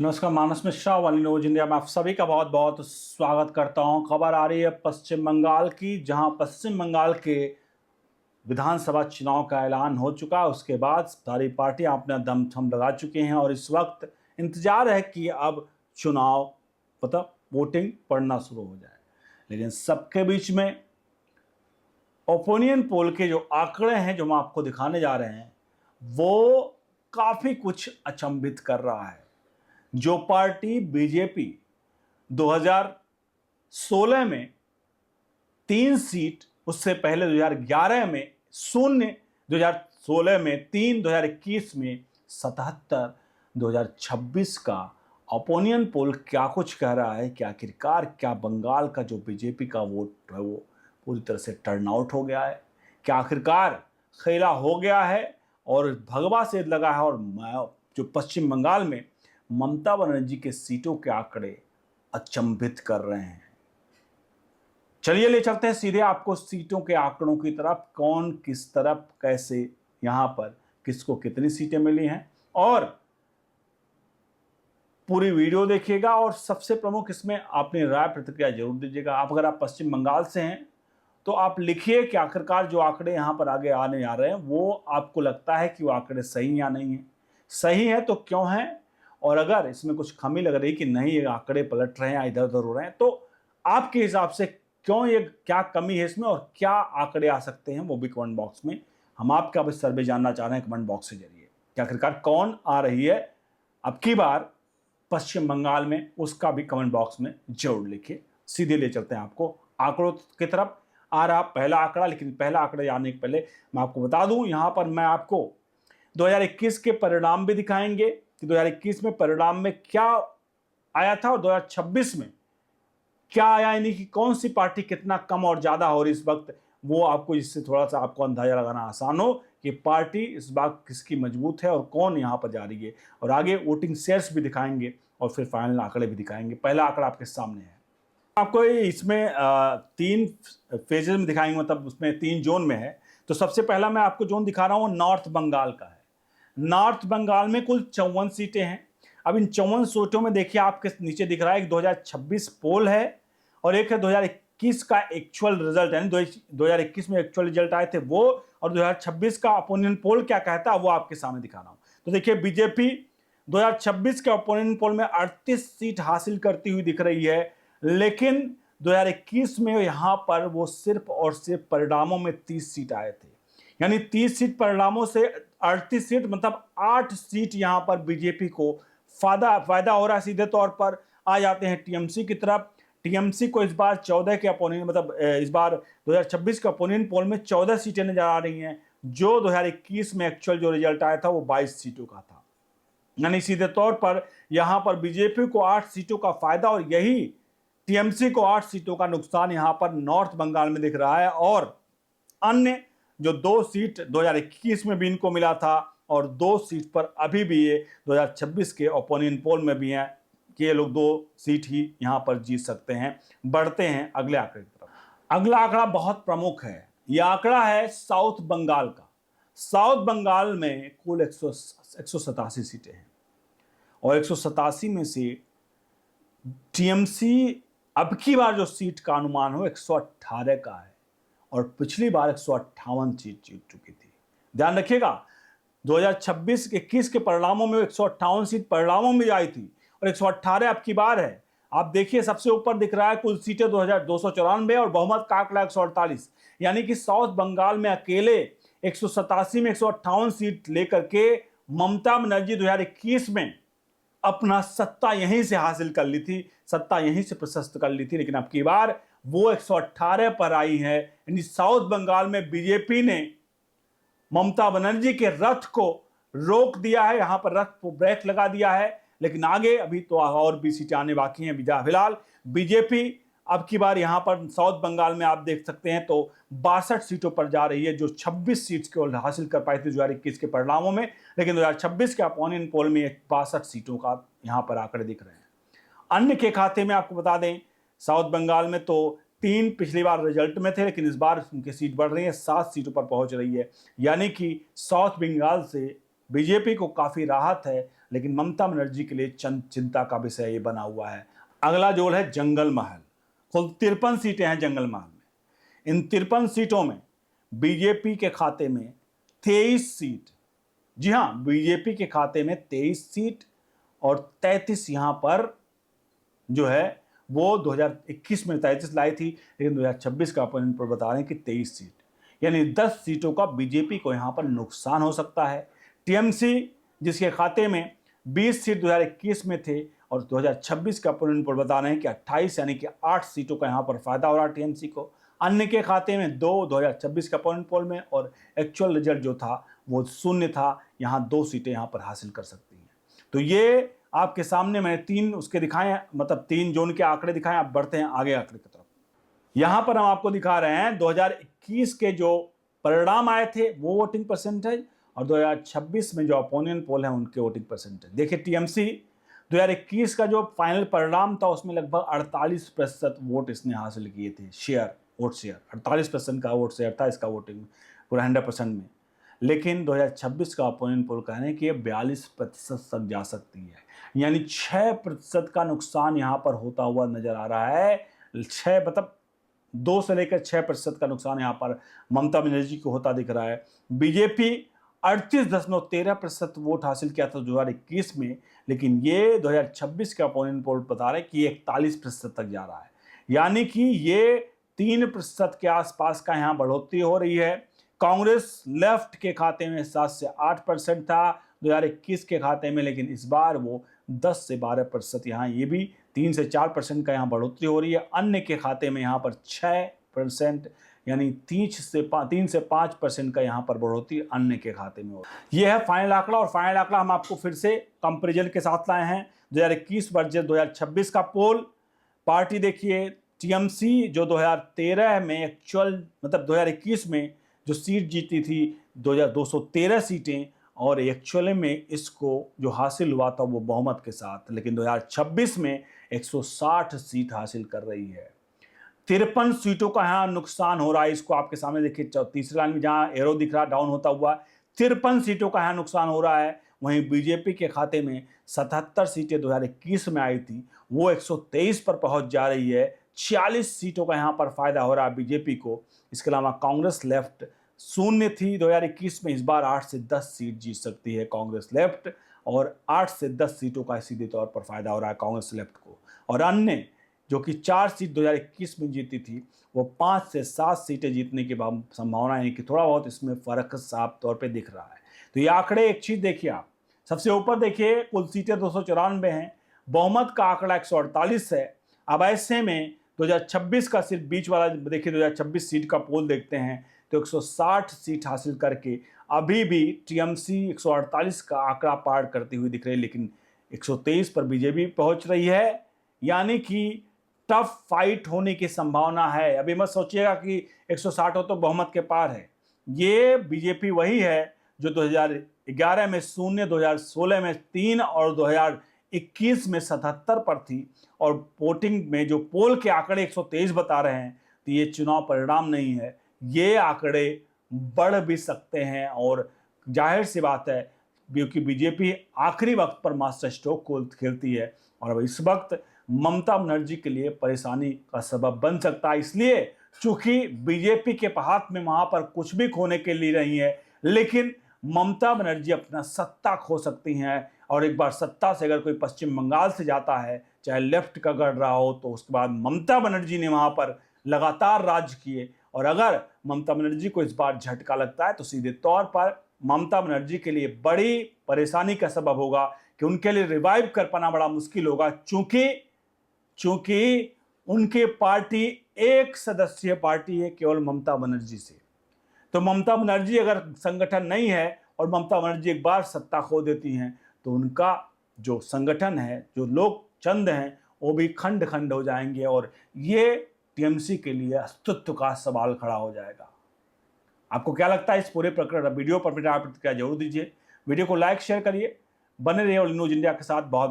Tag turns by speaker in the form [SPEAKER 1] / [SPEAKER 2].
[SPEAKER 1] नमस्कार, मानस मिश्रा वाली news India में आप सभी का बहुत बहुत स्वागत करता हूं। खबर आ रही है पश्चिम बंगाल की, जहां पश्चिम बंगाल के विधानसभा चुनाव का ऐलान हो चुका है। उसके बाद सारी पार्टियां अपना दमखम लगा चुकी हैं और इस वक्त इंतजार है कि अब चुनाव मतलब वोटिंग पड़ना शुरू हो जाए। लेकिन सबके बीच में ओपिनियन पोल के जो आंकड़े हैं जो हम आपको दिखाने जा रहे हैं, वो काफी कुछ अचंभित कर रहा है। जो पार्टी बीजेपी 2016 में 3 सीट, उससे पहले 2011 में 0, 2016 में 3, 2021 में 77, 2026 का ओपिनियन पोल क्या कुछ कह रहा है कि आखिरकार क्या बंगाल का जो बीजेपी का वोट है वो पूरी तरह से टर्न आउट हो गया है, क्या आखिरकार खेला हो गया है और भगवा से लगा है। और जो पश्चिम बंगाल में ममता बनर्जी के सीटों के आंकड़े अचंभित कर रहे हैं। चलिए ले चलते हैं सीधे आपको सीटों के आंकड़ों की तरफ, कौन किस तरफ कैसे यहां पर किसको कितनी सीटें मिली हैं, और पूरी वीडियो देखिएगा। और सबसे प्रमुख इसमें अपनी राय प्रतिक्रिया जरूर दीजिएगा। अगर आप पश्चिम बंगाल से हैं तो आप लिखिए कि आखिरकार जो आंकड़े यहां पर आगे आने आ रहे हैं वो आपको लगता है कि वो आंकड़े सही या नहीं है। सही है तो क्यों है, और अगर इसमें कुछ खामी लग रही कि नहीं ये आंकड़े पलट रहे हैं, इधर उधर हो रहे हैं, तो आपके हिसाब से क्यों, ये क्या कमी है इसमें और क्या आंकड़े आ सकते हैं, वो भी कमेंट बॉक्स में हम आपका भी सर्वे जानना चाह रहे हैं कमेंट बॉक्स के जरिए कि आखिरकार कौन आ रही है अब की बार पश्चिम बंगाल में, उसका भी कमेंट बॉक्स में जरूर लिखिए। सीधे ले चलते हैं आपको आंकड़ों की तरफ। आ रहा पहला आंकड़ा, लेकिन पहला आंकड़ा जानने के पहले मैं आपको बता दूं, यहां पर मैं आपको 2021 के परिणाम भी दिखाएंगे कि 2021 में परिणाम में क्या आया था और 2026 में क्या आया, यानी कि कौन सी पार्टी कितना कम और ज्यादा हो रही इस वक्त, वो आपको इससे थोड़ा सा आपको अंदाजा लगाना आसान हो कि पार्टी इस बार किसकी मजबूत है और कौन यहां पर जा रही है। और आगे वोटिंग शेयर्स भी दिखाएंगे और फिर फाइनल आंकड़े भी दिखाएंगे। पहला आंकड़ा आपके सामने है। आपको इसमें 3 फेजेज में दिखाएंगे, मतलब उसमें 3 जोन में है। तो सबसे पहला मैं आपको जोन दिखा रहा हूं नॉर्थ बंगाल का है। नॉर्थ बंगाल में कुल 54 सीटें हैं। अब इन 54 सीटों में देखिए आपके नीचे दिख रहा है एक 2026 पोल है और एक है 2021 का एक्चुअल रिजल्ट, यानी 2021 में एक्चुअल रिजल्ट आए थे वो, और 2026 का ओपिनियन पोल क्या कहता है वो आपके सामने दिखा रहा हूं। तो देखिए बीजेपी 2026 के ओपिनियन पोल में 38 सीट हासिल करती हुई दिख रही है, लेकिन 2021 में यहां पर वो सिर्फ और सिर्फ परिणामों में 30 सीट आए थे। यानी 30 सीट परिणामों से 38 सीट, मतलब 8 सीट यहां पर बीजेपी को फायदा हो रहा है। सीधे तौर पर आ जाते हैं टीएमसी की तरफ। टीएमसी को इस बार 14 के अपोनेंट, मतलब इस बार 2026 के अपोनेंट पोल में 14 सीटें नजर आ रही हैं, जो 2021 में एक्चुअल जो रिजल्ट आया था वो 22 सीटों का था। यानी सीधे तौर पर यहां पर बीजेपी को 8 सीटों का फायदा और यही टीएमसी को 8 सीटों का नुकसान यहां पर नॉर्थ बंगाल में दिख रहा है। और अन्य जो 2 सीट 2021 में भी इनको मिला था और 2 सीट पर अभी भी ये 2026 के ओपिनियन पोल में भी हैं कि ये लोग 2 सीट ही यहां पर जीत सकते हैं। बढ़ते हैं अगले आंकड़े की तरफ। अगला आंकड़ा बहुत प्रमुख है। यह आंकड़ा है साउथ बंगाल का। साउथ बंगाल में कुल 187 सीटें हैं और 187 में से टीएमसी अब की बार जो सीट का अनुमान हो 118 का है और पिछली बार 158 सीट जीत चुकी थी। ध्यान रखिएगा 2026-21 के परिणामों में 158 सीट परिणामों में आई थी और 118 अब की बार है। आप देखिए सबसे ऊपर दिख रहा है कुल सीटें 2294 और बहुमत का आंकड़ा 148, यानी कि साउथ बंगाल में अकेले 187 में 158 सीट लेकर के ममता बनर्जी 2021 में अपना सत्ता यहीं से हासिल कर ली थी, सत्ता यहीं से प्रशस्त कर ली थी। लेकिन अब की बार वो 118 पर आई है। यानी साउथ बंगाल में बीजेपी ने ममता बनर्जी के रथ को रोक दिया है, यहां पर रथ को ब्रेक लगा दिया है। लेकिन आगे अभी तो और भी सीटें आने बाकी हैं। फिलहाल बीजेपी अब की बार यहां पर साउथ बंगाल में आप देख सकते हैं तो 62 सीटों पर जा रही है, जो 26 सीट केवल हासिल कर पाई थी 2021 के परिणामों में। लेकिन 2026 के ओपिनियन पोल में 62 सीटों का यहां पर आंकड़े दिख रहे हैं। अन्य के खाते में आपको बता दें साउथ बंगाल में तो 3 पिछली बार रिजल्ट में थे, लेकिन इस बार उनकी सीट बढ़ रही है, 7 सीटों पर पहुंच रही है। यानी कि साउथ बंगाल से बीजेपी को काफी राहत है। लेकिन ममता बनर्जी के लिए चिंता का विषय ये बना हुआ है। अगला जोड़ है जंगल महल। कुल 53 सीटें हैं जंगल महल में। इन 53 सीटों में बीजेपी के खाते में 23 सीट, जी हां, बीजेपी के खाते में 23 सीट और 33 यहां पर जो है वो 2021 में 33 लाई थी, लेकिन 2026 का अपोनेंट पोल बता रहे हैं कि 23 सीट, यानी 10 सीटों का बीजेपी को यहां पर नुकसान हो सकता है। टीएमसी जिसके खाते में 20 सीट 2021 में थे और 2026 का अपोनेंट पोल बता रहे हैं कि 28 यानी कि 8 सीटों का यहां पर फायदा हो रहा है टीएमसी को। अन्य के खाते में 2026 के अपोनेंट पोल में, और एक्चुअल रिजल्ट जो था वो 0 था। यहां 2 सीटें यहां पर हासिल कर सकती हैं। तो ये आपके सामने मैंने 3 उसके दिखाए, मतलब 3 जोन के आंकड़े दिखाए। आप बढ़ते हैं आगे आंकड़े की तरफ। यहां पर हम आपको दिखा रहे हैं 2021 के जो परिणाम आए थे वो वोटिंग परसेंटेज, और 2026 में जो अपोनेंट पोल है उनके वोटिंग परसेंटेज। देखिए टीएमसी 2021 का जो फाइनल परिणाम था उसमें लगभग 48% वोट इसने हासिल किए थे, वोट शेयर 48% का वोट शेयर था इसका वोटिंग पूरा 100% में। लेकिन 2026 का अपोनेंट पोल कह रहे हैं कि ये 42% तक जा सकती है, यानी 6% का नुकसान यहां पर होता हुआ नजर आ रहा है। 6 मतलब 2 से लेकर 6% का नुकसान यहां पर ममता बनर्जी को होता दिख रहा है। बीजेपी 38.13% वोट हासिल किया था 2021 में, लेकिन ये 2026 का अपोनेंट पोल बता रहे हैं कि 41% तक जा रहा है, यानी कि ये 3% के आसपास का यहां बढ़ोतरी हो रही है। कांग्रेस लेफ्ट के खाते में 7 से 8% था 2021 के खाते में, लेकिन इस बार वो 10 से 12% यहाँ, ये भी 3 से 4% का यहाँ बढ़ोतरी हो रही है। अन्य के खाते में यहाँ पर 6%, यानी 3 से 5% का यहाँ पर बढ़ोतरी अन्य के खाते में हो। ये है फाइनल आंकड़ा, और फाइनल आंकड़ा हम आपको फिर से कंपेरिजन के साथ लाए हैं 2021 वर्सेस 2026 का पोल। पार्टी देखिए टीएमसी जो 2013 में एक्चुअल मतलब 2021 में जो सीट जीती थी 213 सीटें, और एक्चुअल में इसको जो हासिल हुआ था वो बहुमत के साथ, लेकिन 2026 में 160 सीट हासिल कर रही है। 53 सीटों का यहाँ नुकसान हो रहा है। इसको आपके सामने देखिए तीसरी लाइन में जहाँ एरो दिख रहा डाउन होता हुआ, 53 सीटों का यहाँ नुकसान हो रहा है। वहीं बीजेपी के खाते में 77 सीटें 2021 में आई थी, वो 123 पर पहुंच जा रही है। 46 सीटों का यहाँ पर फायदा हो रहा है बीजेपी को। इसके अलावा कांग्रेस लेफ्ट 0 थी 2021 में, इस बार 8 से 10 सीट जीत सकती है कांग्रेस लेफ्ट, और 8 से 10 सीटों का सीधे तौर पर फायदा हो रहा है कांग्रेस लेफ्ट को। और अन्य जो कि 4 सीट 2021 में जीती थी वो 5 से 7 सीटें जीतने की संभावना है कि थोड़ा बहुत इसमें फर्क साफ तौर पे दिख रहा है। तो ये आंकड़े एक चीज देखिए, आप सबसे ऊपर देखिए कुल सीटें 294 हैं, बहुमत का आंकड़ा 148 है। अब ऐसे में 2026 का सिर्फ बीच वाला देखिए, 2026 सीट का पोल देखते हैं तो 160 सीट हासिल करके अभी भी टीएमसी 148 का आंकड़ा पार करती हुई दिख रही है, लेकिन 123 पर बीजेपी पहुंच रही है, यानी कि टफ फाइट होने की संभावना है। अभी मत सोचिएगा कि 160 हो तो बहुमत के पार है। ये बीजेपी वही है जो 2011 में 0, 2016 में 3 और 2021 में 77 पर थी, और वोटिंग में जो पोल के आंकड़े 123 बता रहे हैं, तो ये चुनाव परिणाम नहीं है, ये आंकड़े बढ़ भी सकते हैं। और जाहिर सी बात है क्योंकि बीजेपी आखिरी वक्त पर मास्टर स्ट्रोक को खेलती है, और अब इस वक्त ममता बनर्जी के लिए परेशानी का सबब बन सकता है। इसलिए चूंकि बीजेपी के हाथ में वहां पर कुछ भी खोने के लिए नहीं है, लेकिन ममता बनर्जी अपना सत्ता खो सकती हैं, और एक बार सत्ता से अगर कोई पश्चिम बंगाल से जाता है, चाहे लेफ्ट का गढ़ रहा हो, तो उसके बाद ममता बनर्जी ने वहां पर लगातार राज किए, और अगर ममता बनर्जी को इस बार झटका लगता है तो सीधे तौर पर ममता बनर्जी के लिए बड़ी परेशानी का सबब होगा कि उनके लिए रिवाइव कर पाना बड़ा मुश्किल होगा, चूंकि उनके पार्टी एक सदस्यीय पार्टी है केवल ममता बनर्जी से। तो ममता बनर्जी अगर संगठन नहीं है और ममता बनर्जी एक बार सत्ता खो देती हैं, तो उनका जो संगठन है, जो लोग चंद हैं, वो भी खंड खंड हो जाएंगे, और ये टीएमसी के लिए अस्तित्व का सवाल खड़ा हो जाएगा। आपको क्या लगता है इस पूरे प्रकरण वीडियो पर? प्रतिक्रिया जरूर दीजिए। वीडियो को लाइक शेयर करिए, बने रहिए ऑल न्यूज इंडिया के साथ। बहुत बहुत